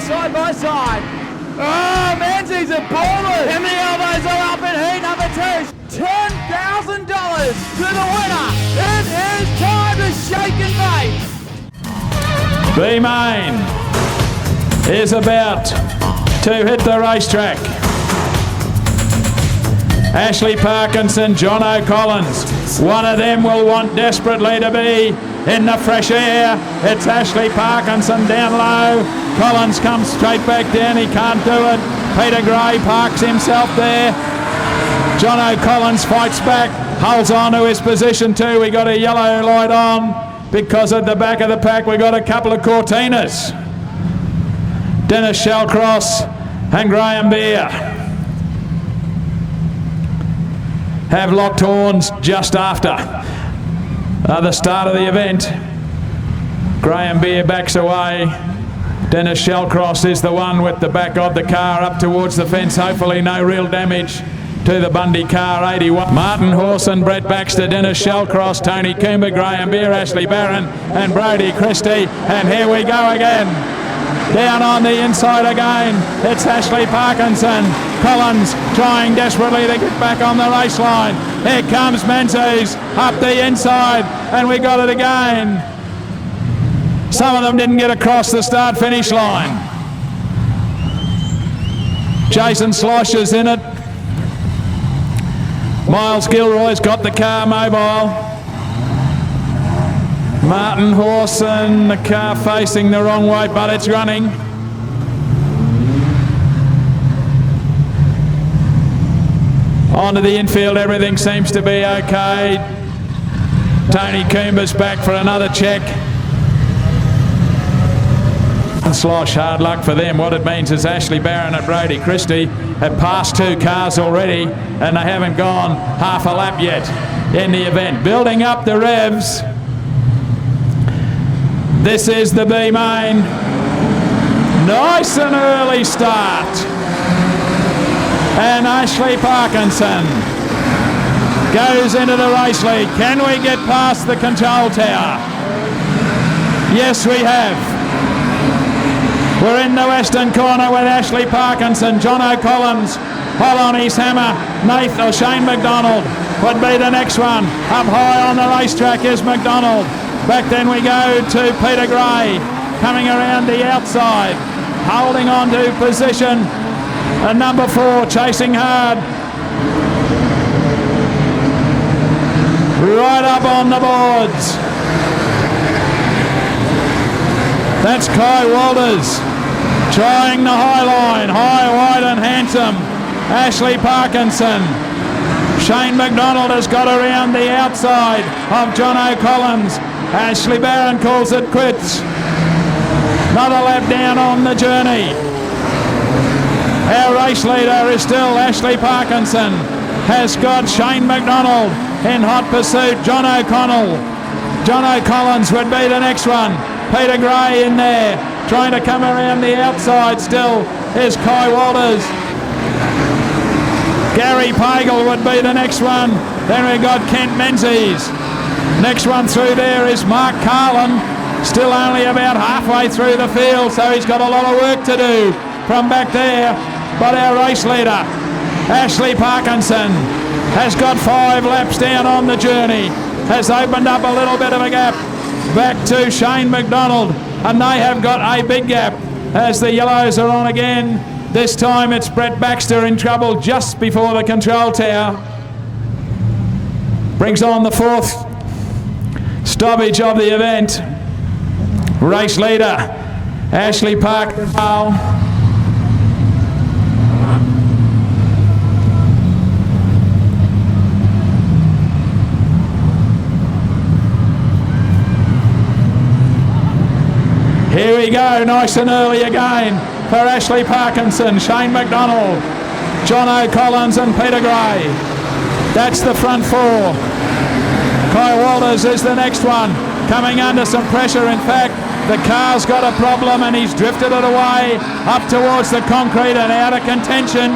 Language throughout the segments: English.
side by side. Oh, Menzies are balling. And the elbows are up in heat number 2. $10,000 to the winner. It is time to shake and bake. B-Main is about to hit the racetrack. Ashley Parkinson, John O'Collins. One of them will want desperately to be in the fresh air. It's Ashley Parkinson down low. Collins comes straight back down. He can't do it. Peter Gray parks himself there. John O'Collins fights back, holds on to his position too. We got a yellow light on because at the back of the pack we got a couple of Cortinas. Dennis Shellcross and Graham Beer have locked horns just after the start of the event. Graham Beer backs away. Dennis Shellcross is the one with the back of the car up towards the fence. Hopefully no real damage to the Bundy car. 81. Martin Hawson, Brett Baxter, Dennis Shellcross, Tony Coomber, Graham Beer, Ashley Barron and Brodie Christie. And here we go again. Down on the inside again, it's Ashley Parkinson. Collins trying desperately to get back on the race line. Here comes Menzies up the inside, and we got it again. Some of them didn't get across the start-finish line. Jason Slosh is in it. Miles Gilroy's got the car mobile. Martin Hawson, the car facing the wrong way, but it's running. Onto the infield, everything seems to be okay. Tony Coomber's back for another check. Slosh, hard luck for them. What it means is Ashley Barron and Brodie Christie have passed 2 cars already and they haven't gone half a lap yet in the event. Building up the revs. This is the B-Main. Nice and early start. And Ashley Parkinson goes into the race lead. Can we get past the control tower? Yes, we have. We're in the western corner with Ashley Parkinson. John O'Collins, hold on his hammer. Shane McDonald would be the next one. Up high on the racetrack is McDonald. Back then we go to Peter Gray, coming around the outside, holding on to position. And number 4, chasing hard. Right up on the boards. That's Kai Walters, trying the high line, high, wide and handsome. Ashley Parkinson. Shane McDonald has got around the outside of John O'Collins. Ashley Barron calls it quits. Another lap down on the journey. Our race leader is still Ashley Parkinson. Has got Shane McDonald in hot pursuit. John O'Connell. John O'Collins would be the next one. Peter Gray in there, trying to come around the outside still is Kai Walters. Gary Pagel would be the next one. Then we've got Kent Menzies. Next one through there is Mark Carlin, still only about halfway through the field, so he's got a lot of work to do from back there. But our race leader, Ashley Parkinson, has got 5 laps down on the journey, has opened up a little bit of a gap back to Shane McDonald, and they have got a big gap as the yellows are on again. This time it's Brett Baxter in trouble just before the control tower. Brings on the 4th stoppage of the event. Race leader Ashley Parkinson. Here we go, nice and early again for Ashley Parkinson, Shane McDonald, John O'Collins and Peter Gray. That's the front 4. Kai Walters is the next one, coming under some pressure. In fact, the car's got a problem and he's drifted it away up towards the concrete and out of contention.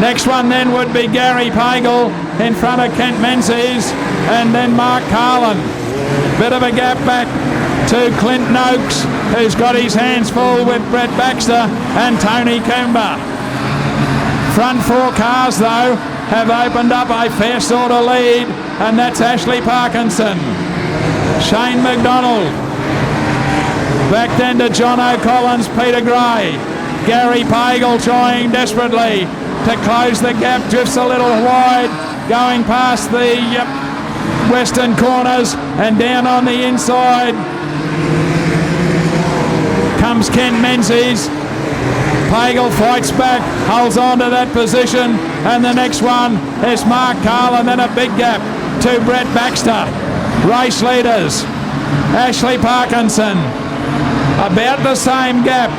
Next one then would be Gary Pagel in front of Kent Menzies and then Mark Carlin. Bit of a gap back to Clint Noakes, who's got his hands full with Brett Baxter and Tony Coomber. Front four cars, though, have opened up a fair sort of lead, and that's Ashley Parkinson. Shane McDonald. Back then to John O'Collins, Peter Gray. Gary Pagel trying desperately to close the gap, drifts a little wide, going past the western corners and down on the inside comes Kent Menzies. Pagel fights back, holds on to that position, and the next one is Mark Carlin, then a big gap to Brett Baxter. Race leaders, Ashley Parkinson, about the same gap,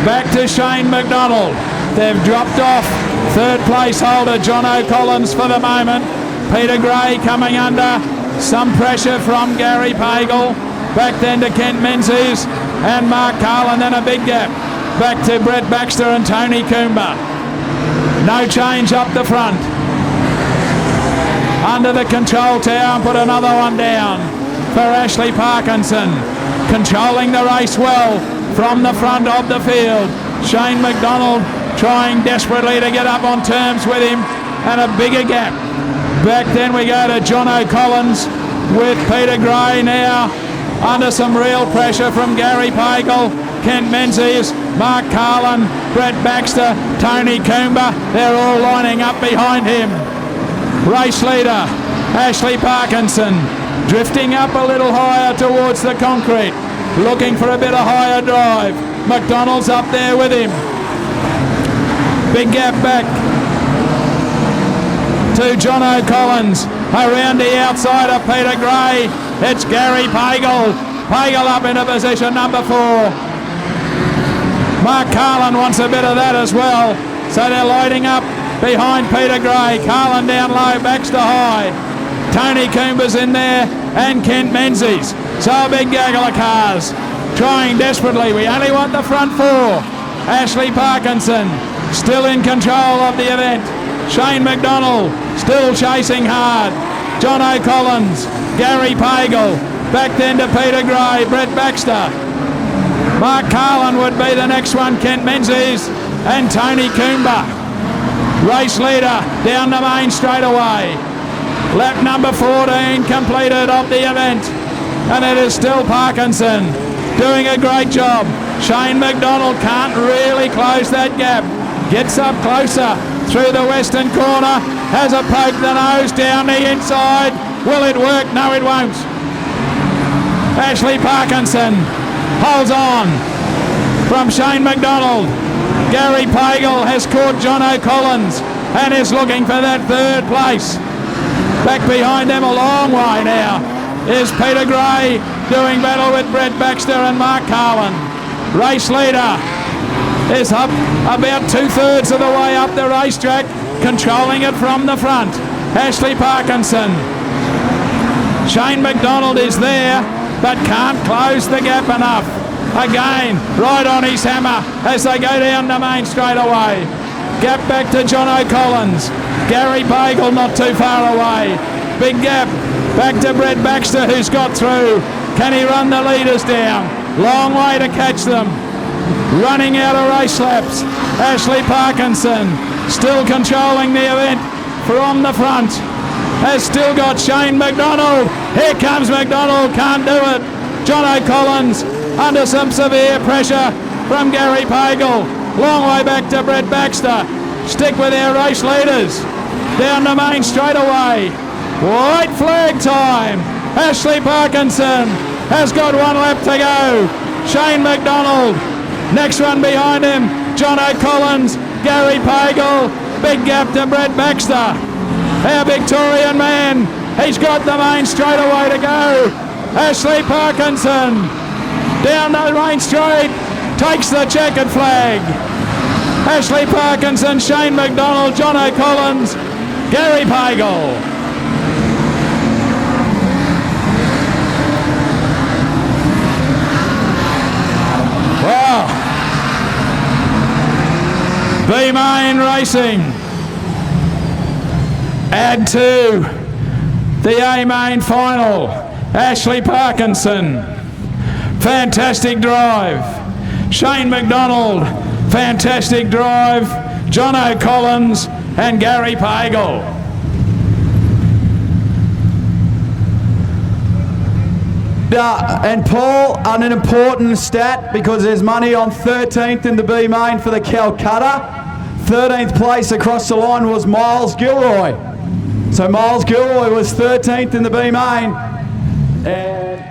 back to Shane McDonald. They've dropped off third place holder John O'Collins for the moment. Peter Gray coming under some pressure from Gary Pagel. Back then to Kent Menzies and Mark Carlin, then a big gap back to Brett Baxter and Tony Coomber. No change up the front. Under the control tower, and put another one down for Ashley Parkinson. Controlling the race well from the front of the field. Shane McDonald trying desperately to get up on terms with him, and a bigger gap. Back then we go to John O'Collins with Peter Gray now under some real pressure from Gary Pagel, Kent Menzies, Mark Carlin, Brett Baxter, Tony Coomber. They're all lining up behind him. Race leader Ashley Parkinson drifting up a little higher towards the concrete, looking for a bit of higher drive. McDonald's up there with him. Big gap back to John O'Collins. Around the outside of Peter Gray, it's Gary Pagel. Pagel up into position number 4. Mark Carlin wants a bit of that as well, so they're lighting up behind Peter Gray. Carlin down low, Baxter high. Tony Coomber's in there and Kent Menzies. So a big gaggle of cars trying desperately. We only want the front 4. Ashley Parkinson still in control of the event. Shane McDonald still chasing hard. John O'Collins, Gary Pagel, back then to Peter Gray, Brett Baxter. Mark Carlin would be the next one, Kent Menzies and Tony Coomber. Race leader down the main straightaway. Lap number 14 completed of the event, and it is still Parkinson doing a great job. Shane McDonald can't really close that gap. Gets up closer through the western corner, has a poke the nose down the inside. Will it work? No, it won't. Ashley Parkinson holds on from Shane McDonald. Gary Pagel has caught John O'Collins and is looking for that third place. Back behind them a long way now is Peter Gray doing battle with Brett Baxter and Mark Carlin. Race leader is up about 2/3 of the way up the racetrack, controlling it from the front. Ashley Parkinson. Shane McDonald is there, but can't close the gap enough. Again, right on his hammer as they go down the main straightaway. Gap back to John O'Collins. Gary Pagel not too far away. Big gap back to Brett Baxter, who's got through. Can he run the leaders down? Long way to catch them. Running out of race laps. Ashley Parkinson still controlling the event from the front. Has still got Shane McDonald. Here comes McDonald, can't do it. John O'Collins under some severe pressure from Gary Pagel. Long way back to Brett Baxter. Stick with our race leaders. Down the main straightaway. White flag time. Ashley Parkinson has got 1 lap to go. Shane McDonald. Next one behind him, John O'Collins, Gary Pagel. Big gap to Brett Baxter. Our Victorian man, he's got the main straightaway to go. Ashley Parkinson down the main straight, takes the checkered flag. Ashley Parkinson, Shane McDonald, John O'Collins, Gary Pagel. Wow. B-Main Racing. Add to the A-Main final. Ashley Parkinson fantastic drive. Shane McDonald, fantastic drive. Jono Collins and Gary Pagel. And Paul, on an important stat, because there's money on 13th in the B main for the Calcutta. 13th place across the line was Miles Gilroy. So Miles Gilroy was 13th in the B main. And